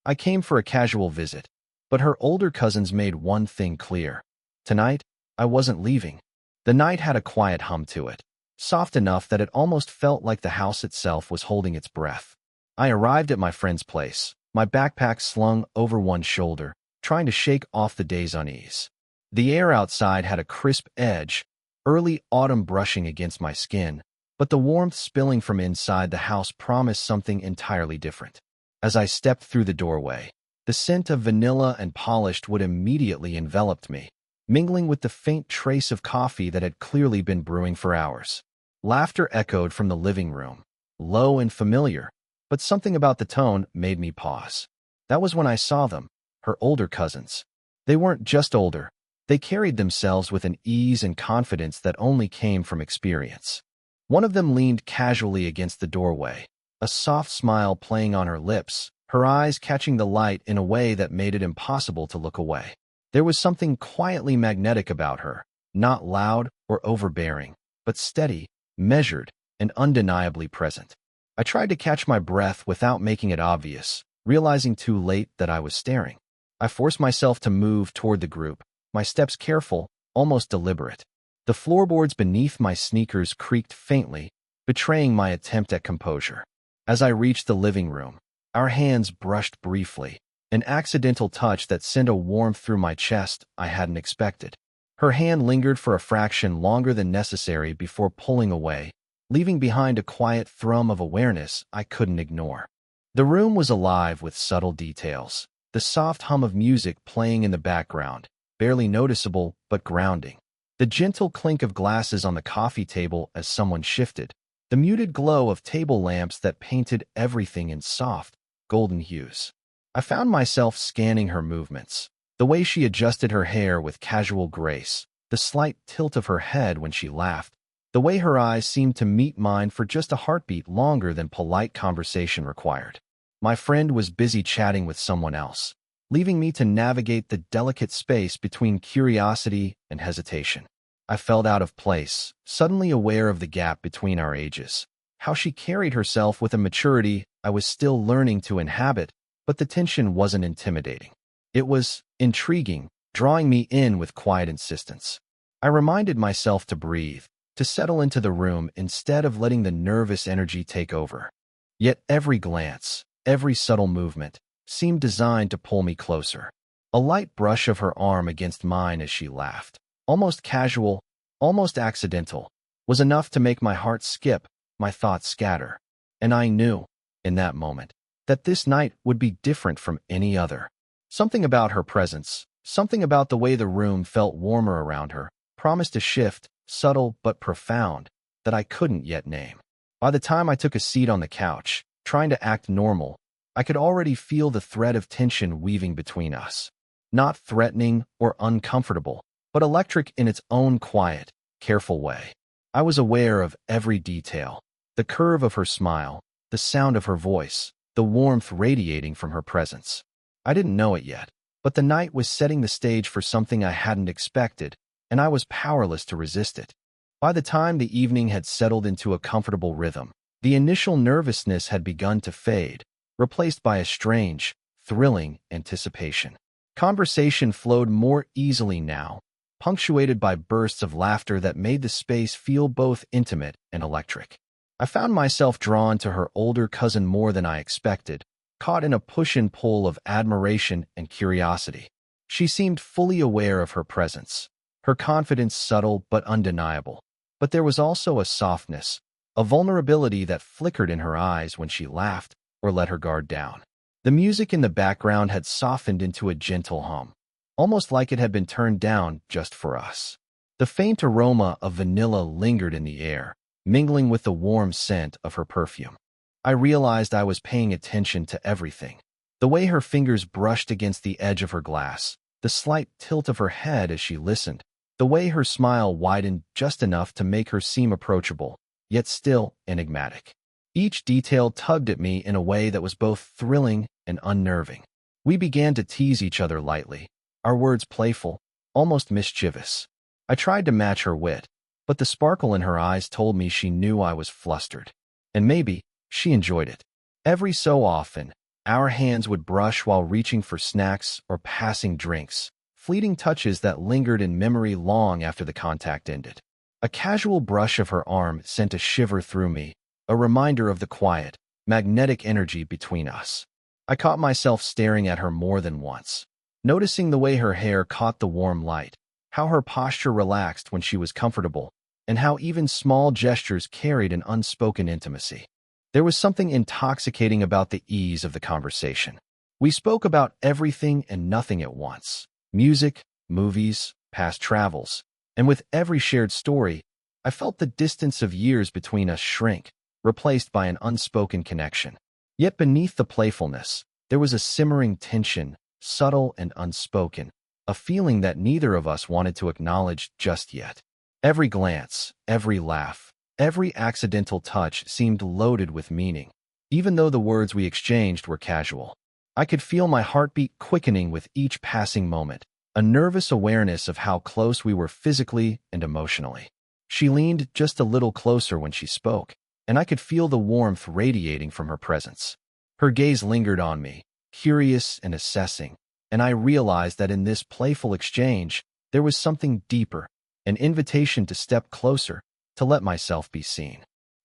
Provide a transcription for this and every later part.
I came for a casual visit, but her older cousins made one thing clear. Tonight, I wasn't leaving. The night had a quiet hum to it, soft enough that it almost felt like the house itself was holding its breath. I arrived at my friend's place, my backpack slung over one shoulder, trying to shake off the day's unease. The air outside had a crisp edge, early autumn brushing against my skin, but the warmth spilling from inside the house promised something entirely different. As I stepped through the doorway, the scent of vanilla and polished wood immediately enveloped me, mingling with the faint trace of coffee that had clearly been brewing for hours. Laughter echoed from the living room, low and familiar, but something about the tone made me pause. That was when I saw them, her older cousins. They weren't just older, they carried themselves with an ease and confidence that only came from experience. One of them leaned casually against the doorway, a soft smile playing on her lips, her eyes catching the light in a way that made it impossible to look away. There was something quietly magnetic about her, not loud or overbearing, but steady, measured, and undeniably present. I tried to catch my breath without making it obvious, realizing too late that I was staring. I forced myself to move toward the group, my steps careful, almost deliberate. The floorboards beneath my sneakers creaked faintly, betraying my attempt at composure. As I reached the living room, our hands brushed briefly, an accidental touch that sent a warmth through my chest I hadn't expected. Her hand lingered for a fraction longer than necessary before pulling away, leaving behind a quiet thrum of awareness I couldn't ignore. The room was alive with subtle details, the soft hum of music playing in the background, barely noticeable but grounding. The gentle clink of glasses on the coffee table as someone shifted, the muted glow of table lamps that painted everything in soft, golden hues. I found myself scanning her movements, the way she adjusted her hair with casual grace, the slight tilt of her head when she laughed, the way her eyes seemed to meet mine for just a heartbeat longer than polite conversation required. My friend was busy chatting with someone else, leaving me to navigate the delicate space between curiosity and hesitation. I felt out of place, suddenly aware of the gap between our ages, how she carried herself with a maturity I was still learning to inhabit, but the tension wasn't intimidating. It was intriguing, drawing me in with quiet insistence. I reminded myself to breathe, to settle into the room instead of letting the nervous energy take over. Yet every glance, every subtle movement, seemed designed to pull me closer. A light brush of her arm against mine as she laughed, almost casual, almost accidental, was enough to make my heart skip, my thoughts scatter. And I knew, in that moment, that this night would be different from any other. Something about her presence, something about the way the room felt warmer around her, promised a shift, subtle but profound, that I couldn't yet name. By the time I took a seat on the couch, trying to act normal, I could already feel the thread of tension weaving between us. Not threatening or uncomfortable, but electric in its own quiet, careful way. I was aware of every detail, the curve of her smile, the sound of her voice, the warmth radiating from her presence. I didn't know it yet, but the night was setting the stage for something I hadn't expected, and I was powerless to resist it. By the time the evening had settled into a comfortable rhythm, the initial nervousness had begun to fade, replaced by a strange, thrilling anticipation. Conversation flowed more easily now, punctuated by bursts of laughter that made the space feel both intimate and electric. I found myself drawn to her older cousin more than I expected, caught in a push and pull of admiration and curiosity. She seemed fully aware of her presence, her confidence subtle but undeniable. But there was also a softness, a vulnerability that flickered in her eyes when she laughed or let her guard down. The music in the background had softened into a gentle hum, almost like it had been turned down just for us. The faint aroma of vanilla lingered in the air, mingling with the warm scent of her perfume. I realized I was paying attention to everything. The way her fingers brushed against the edge of her glass, the slight tilt of her head as she listened, the way her smile widened just enough to make her seem approachable, yet still enigmatic. Each detail tugged at me in a way that was both thrilling and unnerving. We began to tease each other lightly, our words playful, almost mischievous. I tried to match her wit, but the sparkle in her eyes told me she knew I was flustered. And maybe she enjoyed it. Every so often, Our hands would brush while reaching for snacks or passing drinks, fleeting touches that lingered in memory long after the contact ended. A casual brush of her arm sent a shiver through me, a reminder of the quiet, magnetic energy between us. I caught myself staring at her more than once, noticing the way her hair caught the warm light, how her posture relaxed when she was comfortable, and how even small gestures carried an unspoken intimacy. There was something intoxicating about the ease of the conversation. We spoke about everything and nothing at once: music, movies, past travels, and with every shared story, I felt the distance of years between us shrink, replaced by an unspoken connection. Yet beneath the playfulness, there was a simmering tension, subtle and unspoken, a feeling that neither of us wanted to acknowledge just yet. Every glance, every laugh, every accidental touch seemed loaded with meaning, even though the words we exchanged were casual. I could feel my heartbeat quickening with each passing moment, a nervous awareness of how close we were physically and emotionally. She leaned just a little closer when she spoke, and I could feel the warmth radiating from her presence. Her gaze lingered on me, curious and assessing, and I realized that in this playful exchange, there was something deeper, an invitation to step closer, to let myself be seen.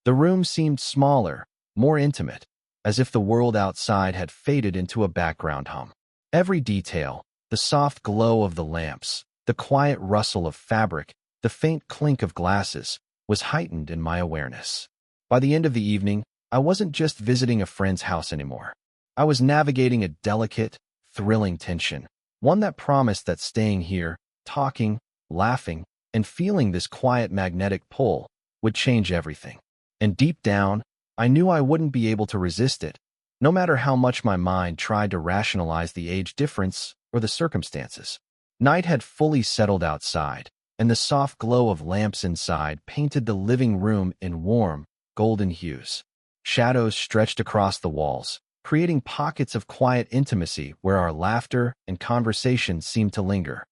The room seemed smaller, more intimate, as if the world outside had faded into a background hum. Every detail, the soft glow of the lamps, the quiet rustle of fabric, the faint clink of glasses, was heightened in my awareness. By the end of the evening, I wasn't just visiting a friend's house anymore. I was navigating a delicate, thrilling tension, one that promised that staying here, talking, laughing, and feeling this quiet magnetic pull would change everything. And deep down, I knew I wouldn't be able to resist it, no matter how much my mind tried to rationalize the age difference or the circumstances. Night had fully settled outside, and the soft glow of lamps inside painted the living room in warm, golden hues. Shadows stretched across the walls, creating pockets of quiet intimacy where our laughter and conversation seemed to linger.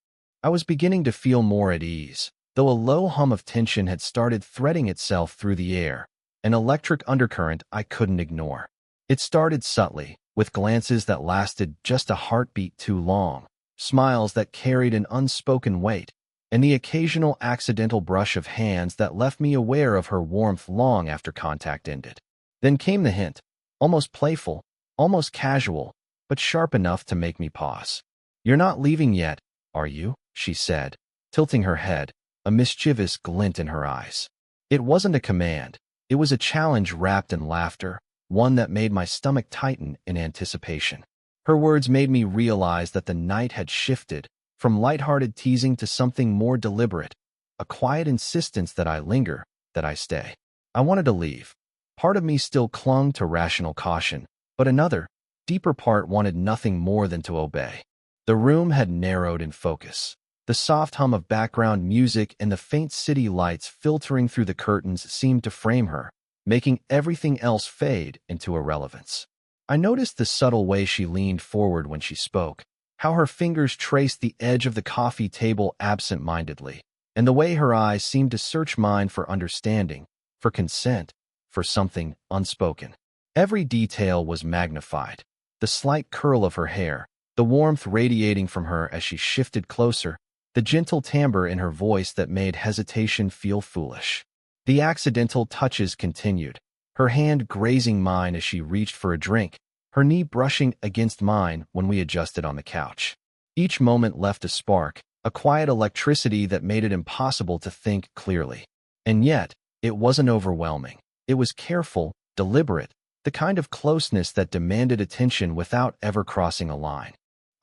I was beginning to feel more at ease, though a low hum of tension had started threading itself through the air, an electric undercurrent I couldn't ignore. It started subtly, with glances that lasted just a heartbeat too long, smiles that carried an unspoken weight, and the occasional accidental brush of hands that left me aware of her warmth long after contact ended. Then came the hint, almost playful, almost casual, but sharp enough to make me pause. "You're not leaving yet, are you?" she said, tilting her head, a mischievous glint in her eyes. It wasn't a command, it was a challenge wrapped in laughter, one that made my stomach tighten in anticipation. Her words made me realize that the night had shifted, from lighthearted teasing to something more deliberate, a quiet insistence that I linger, that I stay. I wanted to leave. Part of me still clung to rational caution, but another, deeper part wanted nothing more than to obey. The room had narrowed in focus. The soft hum of background music and the faint city lights filtering through the curtains seemed to frame her, making everything else fade into irrelevance. I noticed the subtle way she leaned forward when she spoke, how her fingers traced the edge of the coffee table absent-mindedly, and the way her eyes seemed to search mine for understanding, for consent, for something unspoken. Every detail was magnified. The slight curl of her hair, the warmth radiating from her as she shifted closer, the gentle timbre in her voice that made hesitation feel foolish. The accidental touches continued, her hand grazing mine as she reached for a drink, her knee brushing against mine when we adjusted on the couch. Each moment left a spark, a quiet electricity that made it impossible to think clearly. And yet, it wasn't overwhelming. It was careful, deliberate, the kind of closeness that demanded attention without ever crossing a line.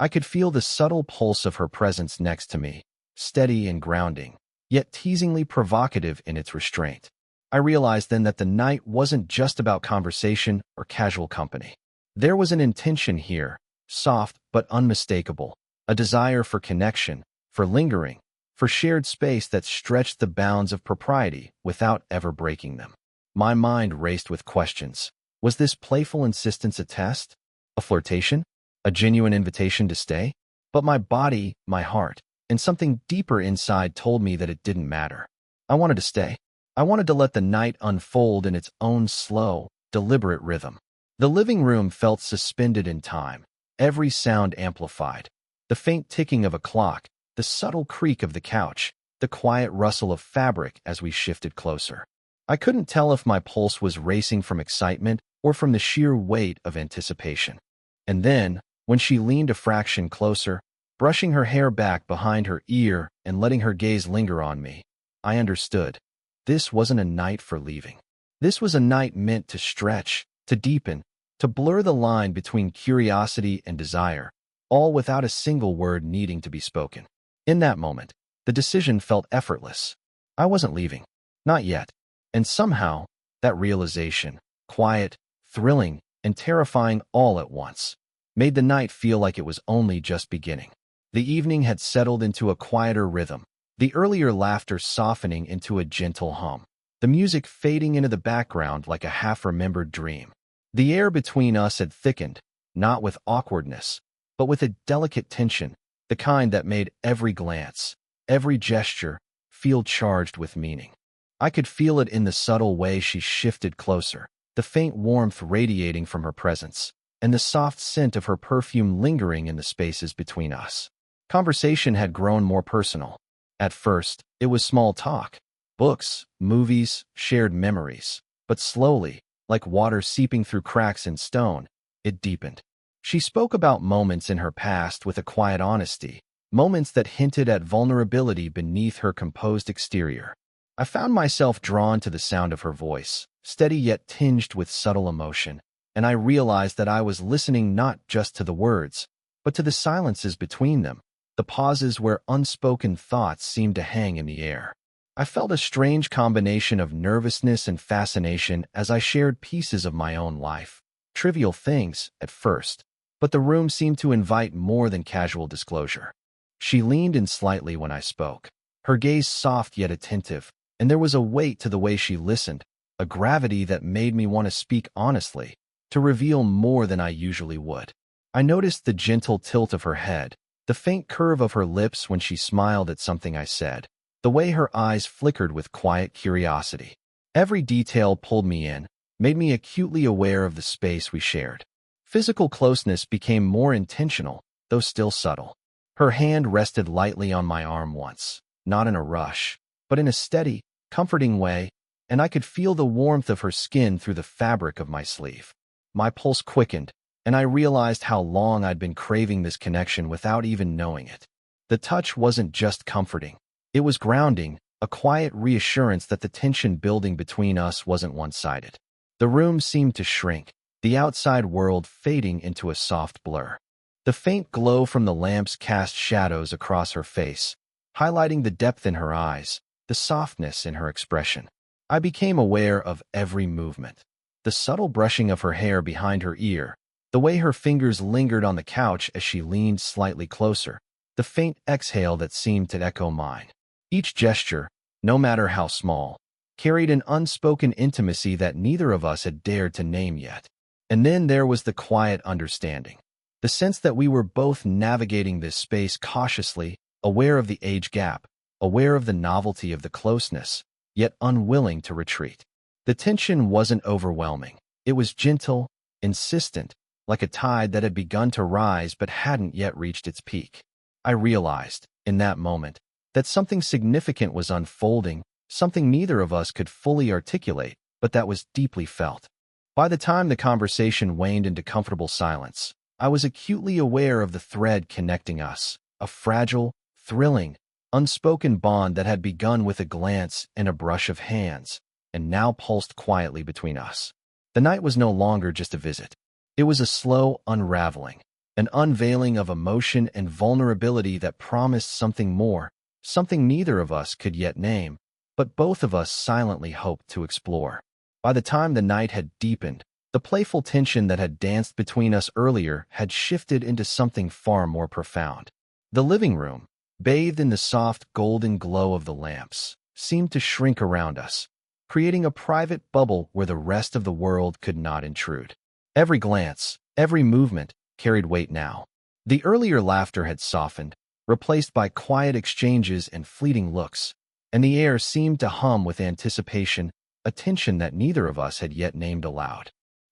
I could feel the subtle pulse of her presence next to me, steady and grounding, yet teasingly provocative in its restraint. I realized then that the night wasn't just about conversation or casual company. There was an intention here, soft but unmistakable, a desire for connection, for lingering, for shared space that stretched the bounds of propriety without ever breaking them. My mind raced with questions. Was this playful insistence a test? A flirtation? A genuine invitation to stay? But my body, my heart, and something deeper inside told me that it didn't matter. I wanted to stay. I wanted to let the night unfold in its own slow, deliberate rhythm. The living room felt suspended in time, every sound amplified. The faint ticking of a clock, the subtle creak of the couch, the quiet rustle of fabric as we shifted closer. I couldn't tell if my pulse was racing from excitement or from the sheer weight of anticipation. And then, when she leaned a fraction closer, brushing her hair back behind her ear and letting her gaze linger on me, I understood. This wasn't a night for leaving. This was a night meant to stretch, to deepen, to blur the line between curiosity and desire, all without a single word needing to be spoken. In that moment, the decision felt effortless. I wasn't leaving. Not yet. And somehow, that realization, quiet, thrilling, and terrifying all at once, made the night feel like it was only just beginning. The evening had settled into a quieter rhythm, the earlier laughter softening into a gentle hum, the music fading into the background like a half-remembered dream. The air between us had thickened, not with awkwardness, but with a delicate tension, the kind that made every glance, every gesture, feel charged with meaning. I could feel it in the subtle way she shifted closer, the faint warmth radiating from her presence, and the soft scent of her perfume lingering in the spaces between us. Conversation had grown more personal. At first, it was small talk, books, movies, shared memories, but slowly, like water seeping through cracks in stone, it deepened. She spoke about moments in her past with a quiet honesty, moments that hinted at vulnerability beneath her composed exterior. I found myself drawn to the sound of her voice, steady yet tinged with subtle emotion, and I realized that I was listening not just to the words, but to the silences between them, the pauses where unspoken thoughts seemed to hang in the air. I felt a strange combination of nervousness and fascination as I shared pieces of my own life. Trivial things, at first, but the room seemed to invite more than casual disclosure. She leaned in slightly when I spoke, her gaze soft yet attentive, and there was a weight to the way she listened, a gravity that made me want to speak honestly, to reveal more than I usually would. I noticed the gentle tilt of her head, the faint curve of her lips when she smiled at something I said, the way her eyes flickered with quiet curiosity. Every detail pulled me in, made me acutely aware of the space we shared. Physical closeness became more intentional, though still subtle. Her hand rested lightly on my arm once, not in a rush, but in a steady, comforting way, and I could feel the warmth of her skin through the fabric of my sleeve. My pulse quickened, and I realized how long I'd been craving this connection without even knowing it. The touch wasn't just comforting. It was grounding, a quiet reassurance that the tension building between us wasn't one-sided. The room seemed to shrink, the outside world fading into a soft blur. The faint glow from the lamps cast shadows across her face, highlighting the depth in her eyes, the softness in her expression. I became aware of every movement. The subtle brushing of her hair behind her ear, the way her fingers lingered on the couch as she leaned slightly closer, the faint exhale that seemed to echo mine. Each gesture, no matter how small, carried an unspoken intimacy that neither of us had dared to name yet. And then there was the quiet understanding, the sense that we were both navigating this space cautiously, aware of the age gap, aware of the novelty of the closeness, yet unwilling to retreat. The tension wasn't overwhelming. It was gentle, insistent, like a tide that had begun to rise but hadn't yet reached its peak. I realized, in that moment, that something significant was unfolding, something neither of us could fully articulate, but that was deeply felt. By the time the conversation waned into comfortable silence, I was acutely aware of the thread connecting us, a fragile, thrilling, unspoken bond that had begun with a glance and a brush of hands, and now pulsed quietly between us. The night was no longer just a visit. It was a slow unraveling, an unveiling of emotion and vulnerability that promised something more, something neither of us could yet name, but both of us silently hoped to explore. By the time the night had deepened, the playful tension that had danced between us earlier had shifted into something far more profound. The living room, bathed in the soft golden glow of the lamps, seemed to shrink around us, creating a private bubble where the rest of the world could not intrude. Every glance, every movement, carried weight now. The earlier laughter had softened, replaced by quiet exchanges and fleeting looks, and the air seemed to hum with anticipation, a tension that neither of us had yet named aloud.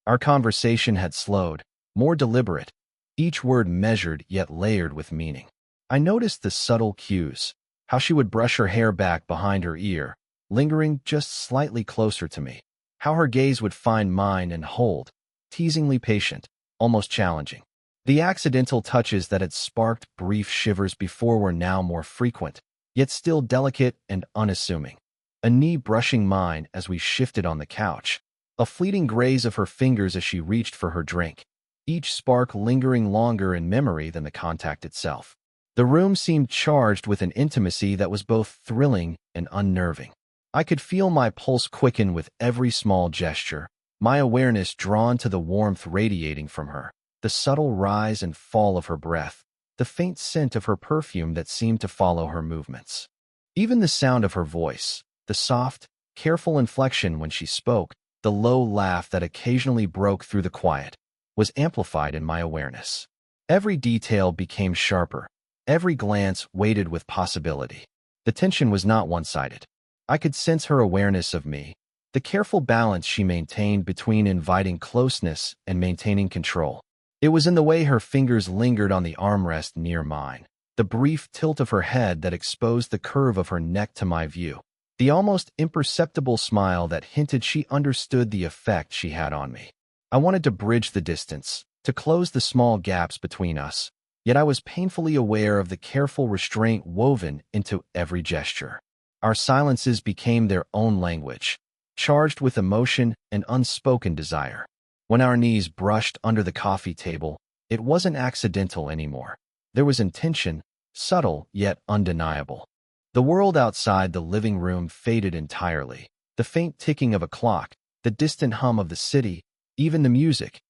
Our conversation had slowed, more deliberate, each word measured yet layered with meaning. I noticed the subtle cues, how she would brush her hair back behind her ear, lingering just slightly closer to me, how her gaze would find mine and hold, teasingly patient, almost challenging. The accidental touches that had sparked brief shivers before were now more frequent, yet still delicate and unassuming. A knee brushing mine as we shifted on the couch, a fleeting graze of her fingers as she reached for her drink, each spark lingering longer in memory than the contact itself. The room seemed charged with an intimacy that was both thrilling and unnerving. I could feel my pulse quicken with every small gesture, my awareness drawn to the warmth radiating from her, the subtle rise and fall of her breath, the faint scent of her perfume that seemed to follow her movements. Even the sound of her voice, the soft, careful inflection when she spoke, the low laugh that occasionally broke through the quiet, was amplified in my awareness. Every detail became sharper, every glance weighted with possibility. The tension was not one-sided. I could sense her awareness of me, the careful balance she maintained between inviting closeness and maintaining control. It was in the way her fingers lingered on the armrest near mine, the brief tilt of her head that exposed the curve of her neck to my view, the almost imperceptible smile that hinted she understood the effect she had on me. I wanted to bridge the distance, to close the small gaps between us, yet I was painfully aware of the careful restraint woven into every gesture. Our silences became their own language, charged with emotion and unspoken desire. When our knees brushed under the coffee table, it wasn't accidental anymore. There was intention, subtle yet undeniable. The world outside the living room faded entirely. The faint ticking of a clock, the distant hum of the city, even the music.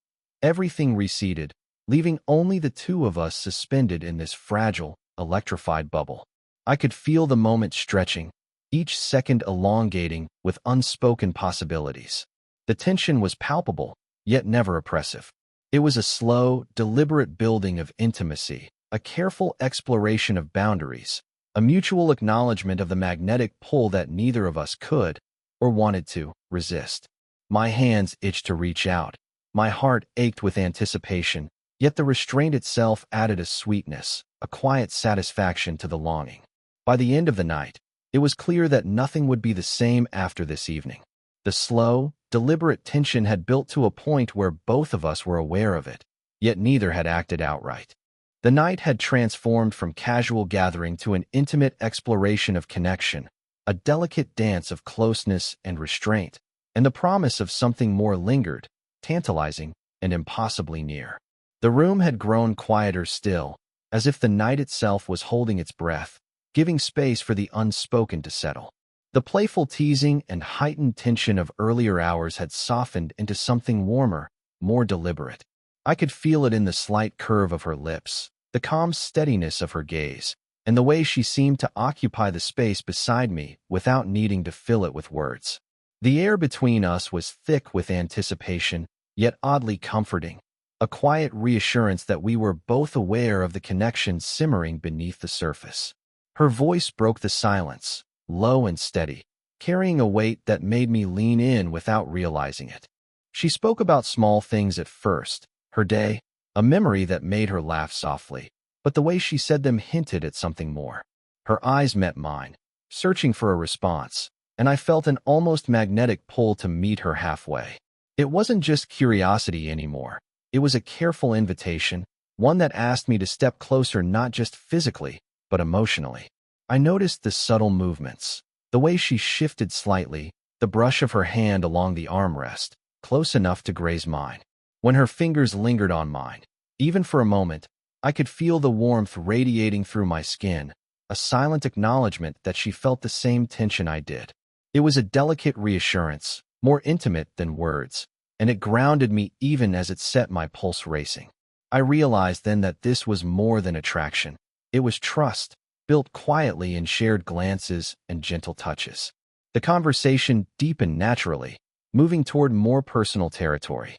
Everything receded, leaving only the two of us suspended in this fragile, electrified bubble. I could feel the moment stretching, each second elongating with unspoken possibilities. The tension was palpable, yet never oppressive. It was a slow, deliberate building of intimacy, a careful exploration of boundaries, a mutual acknowledgement of the magnetic pull that neither of us could, or wanted to, resist. My hands itched to reach out. My heart ached with anticipation, yet the restraint itself added a sweetness, a quiet satisfaction to the longing. By the end of the night, it was clear that nothing would be the same after this evening. The slow, deliberate tension had built to a point where both of us were aware of it, yet neither had acted outright. The night had transformed from casual gathering to an intimate exploration of connection, a delicate dance of closeness and restraint, and the promise of something more lingered, tantalizing, and impossibly near. The room had grown quieter still, as if the night itself was holding its breath, giving space for the unspoken to settle. The playful teasing and heightened tension of earlier hours had softened into something warmer, more deliberate. I could feel it in the slight curve of her lips, the calm steadiness of her gaze, and the way she seemed to occupy the space beside me without needing to fill it with words. The air between us was thick with anticipation, yet oddly comforting, a quiet reassurance that we were both aware of the connection simmering beneath the surface. Her voice broke the silence, low and steady, carrying a weight that made me lean in without realizing it. She spoke about small things at first, her day, a memory that made her laugh softly, but the way she said them hinted at something more. Her eyes met mine, searching for a response, and I felt an almost magnetic pull to meet her halfway. It wasn't just curiosity anymore. It was a careful invitation, one that asked me to step closer not just physically, but emotionally. I noticed the subtle movements, the way she shifted slightly, the brush of her hand along the armrest, close enough to graze mine. When her fingers lingered on mine, even for a moment, I could feel the warmth radiating through my skin, a silent acknowledgement that she felt the same tension I did. It was a delicate reassurance, more intimate than words, and it grounded me even as it set my pulse racing. I realized then that this was more than attraction. It was trust, built quietly in shared glances and gentle touches. The conversation deepened naturally, moving toward more personal territory.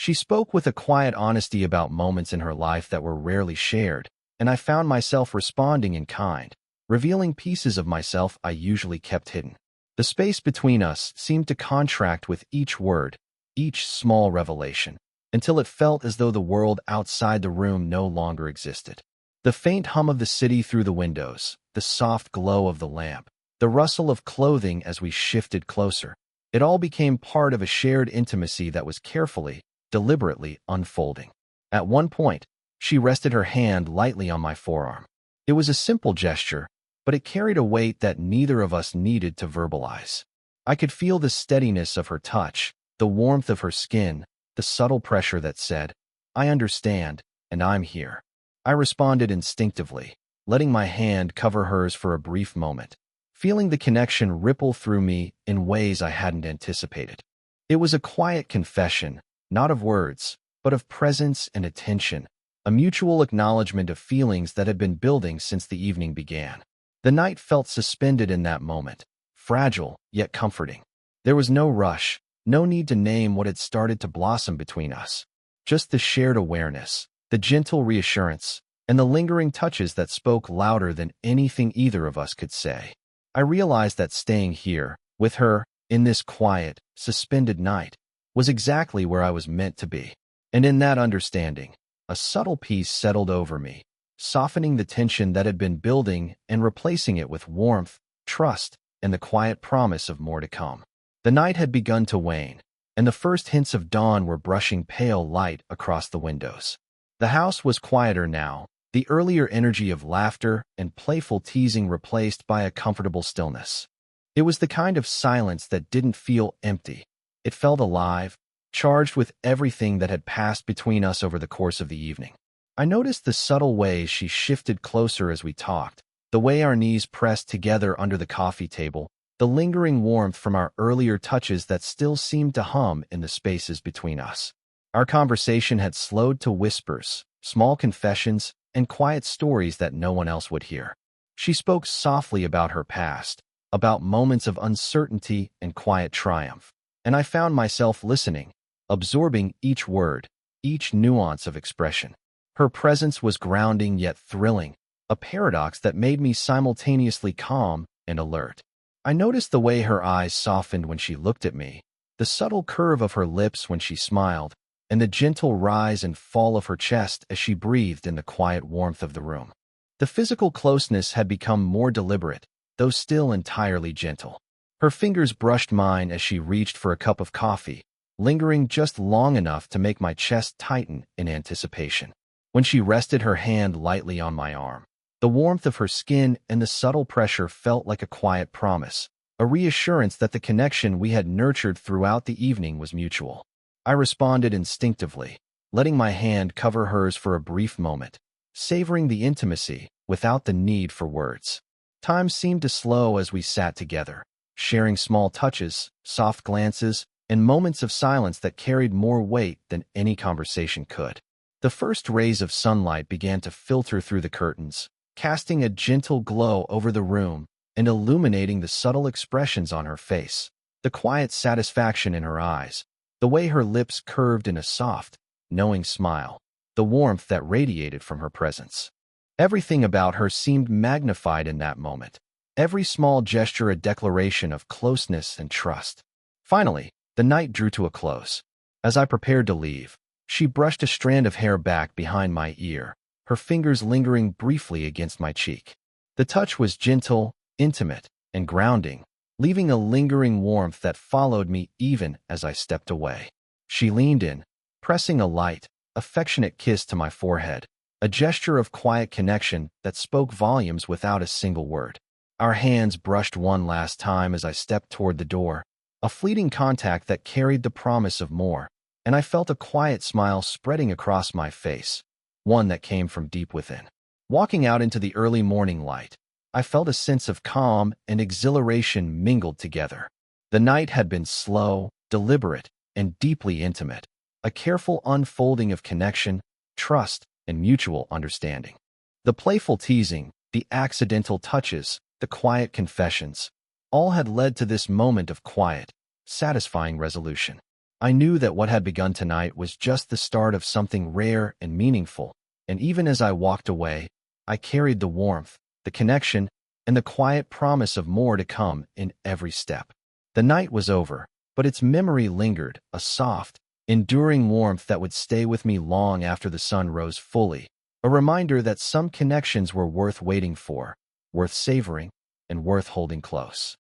She spoke with a quiet honesty about moments in her life that were rarely shared, and I found myself responding in kind, revealing pieces of myself I usually kept hidden. The space between us seemed to contract with each word, each small revelation, until it felt as though the world outside the room no longer existed. The faint hum of the city through the windows, the soft glow of the lamp, the rustle of clothing as we shifted closer. It all became part of a shared intimacy that was carefully, deliberately unfolding. At one point, she rested her hand lightly on my forearm. It was a simple gesture, but it carried a weight that neither of us needed to verbalize. I could feel the steadiness of her touch, the warmth of her skin, the subtle pressure that said, "I understand, and I'm here." I responded instinctively, letting my hand cover hers for a brief moment, feeling the connection ripple through me in ways I hadn't anticipated. It was a quiet confession, not of words, but of presence and attention, a mutual acknowledgement of feelings that had been building since the evening began. The night felt suspended in that moment, fragile yet comforting. There was no rush, no need to name what had started to blossom between us. Just the shared awareness, the gentle reassurance, and the lingering touches that spoke louder than anything either of us could say. I realized that staying here, with her, in this quiet, suspended night, was exactly where I was meant to be. And in that understanding, a subtle peace settled over me, softening the tension that had been building and replacing it with warmth, trust, and the quiet promise of more to come. The night had begun to wane, and the first hints of dawn were brushing pale light across the windows. The house was quieter now, the earlier energy of laughter and playful teasing replaced by a comfortable stillness. It was the kind of silence that didn't feel empty. It felt alive, charged with everything that had passed between us over the course of the evening. I noticed the subtle ways she shifted closer as we talked, the way our knees pressed together under the coffee table, the lingering warmth from our earlier touches that still seemed to hum in the spaces between us. Our conversation had slowed to whispers, small confessions, and quiet stories that no one else would hear. She spoke softly about her past, about moments of uncertainty and quiet triumph, and I found myself listening, absorbing each word, each nuance of expression. Her presence was grounding yet thrilling, a paradox that made me simultaneously calm and alert. I noticed the way her eyes softened when she looked at me, the subtle curve of her lips when she smiled, and the gentle rise and fall of her chest as she breathed in the quiet warmth of the room. The physical closeness had become more deliberate, though still entirely gentle. Her fingers brushed mine as she reached for a cup of coffee, lingering just long enough to make my chest tighten in anticipation. When she rested her hand lightly on my arm, the warmth of her skin and the subtle pressure felt like a quiet promise, a reassurance that the connection we had nurtured throughout the evening was mutual. I responded instinctively, letting my hand cover hers for a brief moment, savoring the intimacy without the need for words. Time seemed to slow as we sat together, sharing small touches, soft glances, and moments of silence that carried more weight than any conversation could. The first rays of sunlight began to filter through the curtains, casting a gentle glow over the room and illuminating the subtle expressions on her face, the quiet satisfaction in her eyes, the way her lips curved in a soft, knowing smile, the warmth that radiated from her presence. Everything about her seemed magnified in that moment, every small gesture a declaration of closeness and trust. Finally, the night drew to a close. As I prepared to leave, she brushed a strand of hair back behind my ear, her fingers lingering briefly against my cheek. The touch was gentle, intimate, and grounding, leaving a lingering warmth that followed me even as I stepped away. She leaned in, pressing a light, affectionate kiss to my forehead, a gesture of quiet connection that spoke volumes without a single word. Our hands brushed one last time as I stepped toward the door, a fleeting contact that carried the promise of more, and I felt a quiet smile spreading across my face, one that came from deep within. Walking out into the early morning light, I felt a sense of calm and exhilaration mingled together. The night had been slow, deliberate, and deeply intimate, a careful unfolding of connection, trust, and mutual understanding. The playful teasing, the accidental touches, the quiet confessions, all had led to this moment of quiet, satisfying resolution. I knew that what had begun tonight was just the start of something rare and meaningful, and even as I walked away, I carried the warmth, the connection, and the quiet promise of more to come in every step. The night was over, but its memory lingered, a soft, enduring warmth that would stay with me long after the sun rose fully, a reminder that some connections were worth waiting for, worth savoring, and worth holding close.